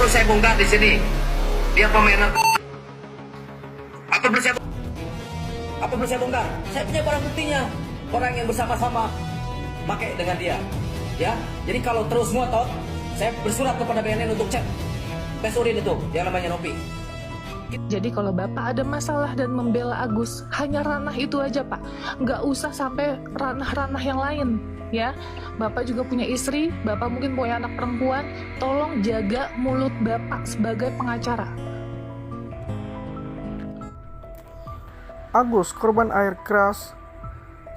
perlu saya bongkar di sini. Dia pemain. Apa perlu saya bongkar? Saya punya barang buktinya. Orang yang bersama-sama pakai dengan dia. Ya. Jadi kalau terus ngotot, saya bersurat kepada BNN untuk cek tes urin itu yang namanya Novi. Jadi kalau Bapak ada masalah dan membela Agus, hanya ranah itu aja Pak. Nggak usah sampai ranah-ranah yang lain. Ya, Bapak juga punya istri, Bapak mungkin punya anak perempuan, tolong jaga mulut Bapak sebagai pengacara. Agus, korban air keras,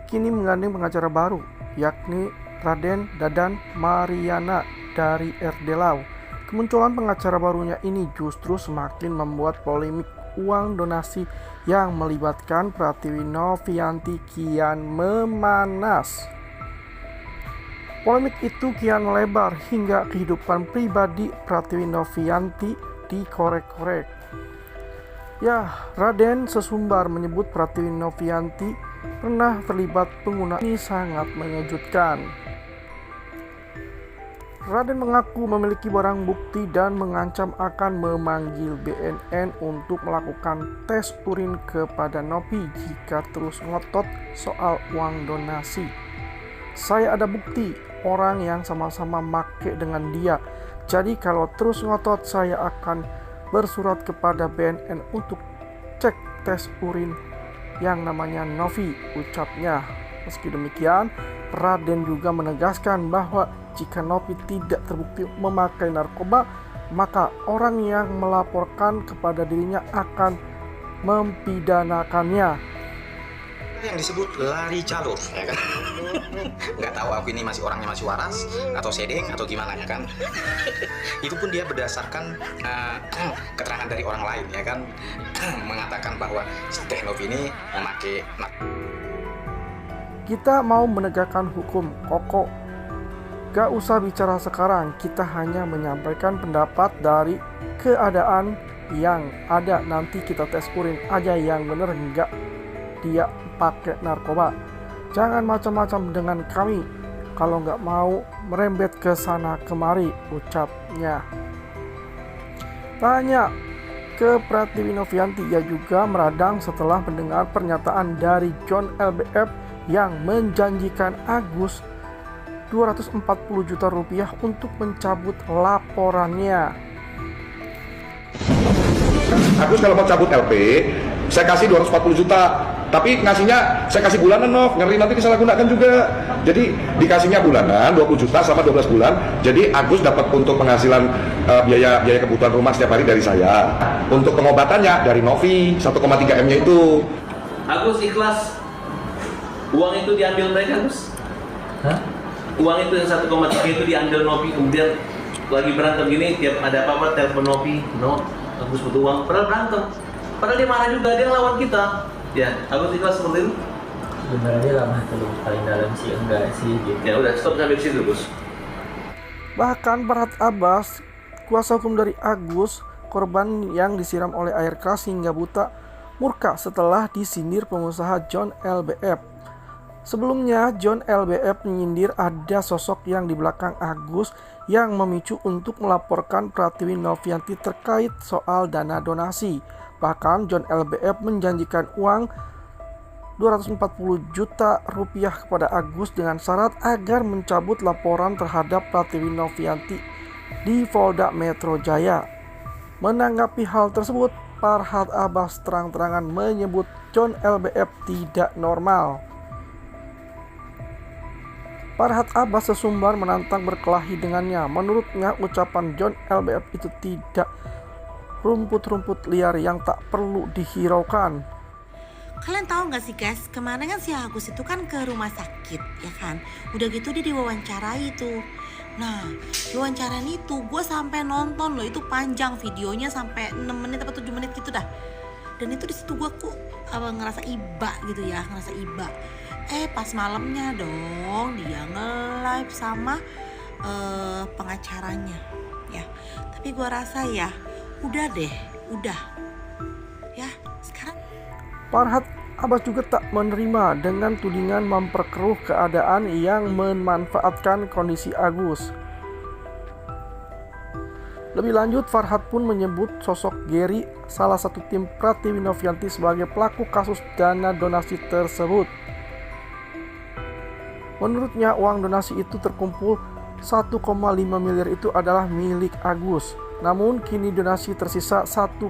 kini menggandeng pengacara baru, yakni Raden Dadan Mariana dari RD Lau. Kemunculan pengacara barunya ini justru semakin membuat polemik uang donasi yang melibatkan Pratiwi Novianti kian memanas. Polemik itu kian melebar hingga kehidupan pribadi Pratiwi Novianti dikorek-korek. Ya, Raden sesumbar menyebut Pratiwi Novianti pernah terlibat penggunaan ini sangat mengejutkan. Raden mengaku memiliki barang bukti dan mengancam akan memanggil BNN untuk melakukan tes urin kepada Novi jika terus ngotot soal uang donasi. Saya ada bukti orang yang sama-sama make dengan dia. Jadi kalau terus ngotot saya akan bersurat kepada BNN untuk cek tes urin yang namanya Novi, ucapnya. Meski demikian, Raden juga menegaskan bahwa jika Novi tidak terbukti memakai narkoba, maka orang yang melaporkan kepada dirinya akan mempidanakannya. Yang disebut lari jalur, ya kan? Nggak tahu aku ini orangnya masih waras atau sedeng atau gimana, ya kan? Itu pun dia berdasarkan keterangan dari orang lain, ya kan? Mengatakan bahwa Teh Novi ini memakai Kita mau menegakkan hukum, Koko. Gak usah bicara sekarang, kita hanya menyampaikan pendapat dari keadaan yang ada. Nanti kita tes urin aja yang bener nggak dia pakai narkoba. Jangan macam-macam dengan kami kalau nggak mau merembet ke sana kemari, ucapnya. Tanya ke Pratiwi Novianti, ia juga meradang setelah mendengar pernyataan dari John LBF yang menjanjikan Agus 240 juta rupiah untuk mencabut laporannya. Agus kalau mau cabut LP, saya kasih 240 juta. Tapi ngasihnya saya kasih bulanan, Nov. Ngeri nanti disalahgunakan juga. Jadi dikasihnya bulanan 20 juta sama 12 bulan. Jadi Agus dapat untuk penghasilan biaya kebutuhan rumah setiap hari dari saya. Untuk pengobatannya dari Novi 1,3 M-nya itu. Agus ikhlas uang itu diambil mereka, Agus? Hah? Uang itu yang 1,3 itu diambil Novi, kemudian lagi berantem gini, tiap ada apa-apa telepon Novi, no, Agus butuh uang, padahal berantem, padahal dia marah juga, dia ngelawan kita. Ya, Agus ikhlas seperti itu? Sebenarnya lama belum paling dalam sih, enggak sih gitu. Ya udah, stop sampai di situ, Gus. Bahkan Farhad Abbas, kuasa hukum dari Agus, korban yang disiram oleh air keras hingga buta, murka setelah disindir pengusaha John LBF. Sebelumnya, John LBF menyindir ada sosok yang di belakang Agus yang memicu untuk melaporkan Pratiwi Novianti terkait soal dana donasi. Bahkan John LBF menjanjikan uang 240 juta rupiah kepada Agus dengan syarat agar mencabut laporan terhadap Pratiwi Novianti di Polda Metro Jaya. Menanggapi hal tersebut, Farhad Abbas terang-terangan menyebut John LBF tidak normal. Farhad Abbas sesumbar menantang berkelahi dengannya. Menurutnya ucapan John LBF itu tidak rumput-rumput liar yang tak perlu dihiraukan. Kalian tahu gak sih guys, kemarin kan si Agus itu kan ke rumah sakit, ya kan? Udah gitu dia diwawancarai tuh. Nah, wawancara itu gue sampai nonton loh, itu panjang videonya sampai 6 menit atau 7 menit gitu dah. Dan itu di situ gue kok ngerasa iba gitu ya, ngerasa iba. Pas malamnya dong dia nge-live sama pengacaranya ya. Tapi gue rasa ya udah deh, udah ya sekarang. Farhad Abbas juga tak menerima dengan tudingan memperkeruh keadaan yang memanfaatkan kondisi Agus. Lebih lanjut, Farhad pun menyebut sosok Gary, salah satu tim Pratiwi Novianti, sebagai pelaku kasus dana donasi tersebut. Menurutnya, uang donasi itu terkumpul 1,5 miliar itu adalah milik Agus. Namun kini donasi tersisa 1,3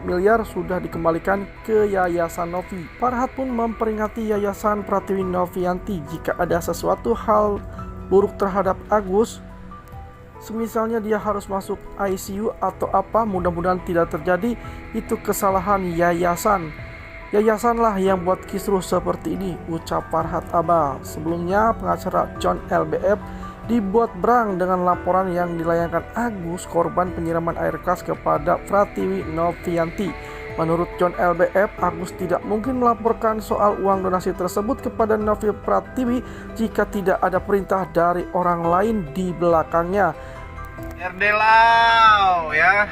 miliar sudah dikembalikan ke Yayasan Novi. Farhad pun memperingati Yayasan Pratiwi Novianti jika ada sesuatu hal buruk terhadap Agus, semisalnya dia harus masuk ICU atau apa, mudah-mudahan tidak terjadi, itu kesalahan yayasan. Yayasanlah yang buat kisruh seperti ini, ucap Farhad Abbas. Sebelumnya, pengacara John LBF dibuat berang dengan laporan yang dilayangkan Agus, korban penyiraman air keras kepada Pratiwi Novianti. Menurut John LBF, Agus tidak mungkin melaporkan soal uang donasi tersebut kepada Novi Pratiwi jika tidak ada perintah dari orang lain di belakangnya. RD Lau ya,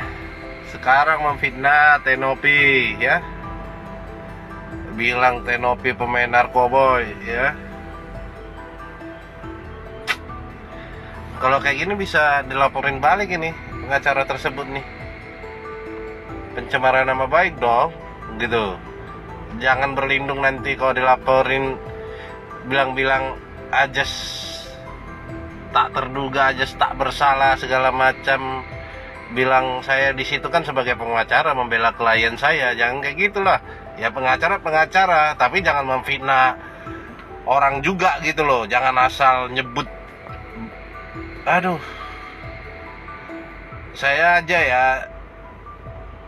sekarang memfitnah Tenopi ya, bilang Tenopi pemain narkoboy ya. Kalau kayak gini bisa dilaporin balik ini pengacara tersebut nih, pencemaran nama baik dong gitu. Jangan berlindung nanti kalau dilaporin bilang-bilang ajas tak terduga, ajas tak bersalah segala macam, bilang saya di situ kan sebagai pengacara membela klien saya. Jangan kayak gitulah ya, pengacara tapi jangan memfitnah orang juga gitu loh. Jangan asal nyebut. Aduh, saya aja ya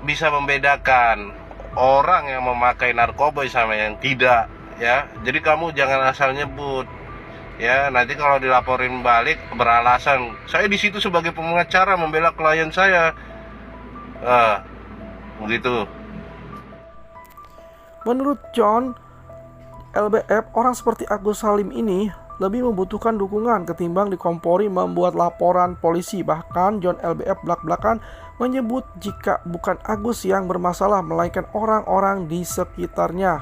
bisa membedakan orang yang memakai narkoba sama yang tidak ya. Jadi kamu jangan asal nyebut ya, nanti kalau dilaporin balik beralasan saya di situ sebagai pengacara membela klien saya. Begitu. Menurut John LBF, orang seperti Agus Salim ini lebih membutuhkan dukungan ketimbang dikompori membuat laporan polisi. Bahkan John LBF belak-belakan menyebut jika bukan Agus yang bermasalah, melainkan orang-orang di sekitarnya.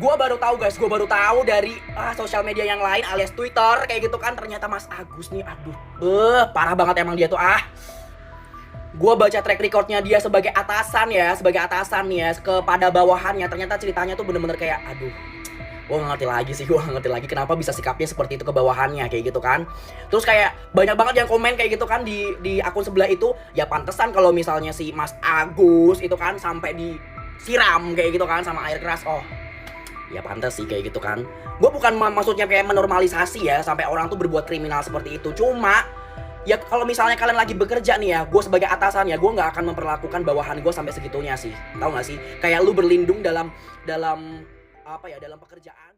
Gue baru tahu guys, dari sosial media yang lain alias Twitter kayak gitu kan, ternyata Mas Agus nih, aduh, parah banget emang dia tuh. Gue baca track recordnya dia sebagai atasan ya kepada bawahannya, ternyata ceritanya tuh bener-bener kayak aduh. Gue gak ngerti lagi kenapa bisa sikapnya seperti itu ke bawahannya kayak gitu kan. Terus kayak banyak banget yang komen kayak gitu kan di akun sebelah itu. Ya pantesan kalau misalnya si Mas Agus itu kan sampai disiram kayak gitu kan sama air keras. Oh ya pantes sih kayak gitu kan. Gue bukan maksudnya kayak menormalisasi ya sampai orang tuh berbuat kriminal seperti itu. Cuma ya kalau misalnya kalian lagi bekerja nih ya, gue sebagai atasan ya, gue gak akan memperlakukan bawahan gue sampai segitunya sih. Tahu gak sih? Kayak lu berlindung dalam pekerjaan.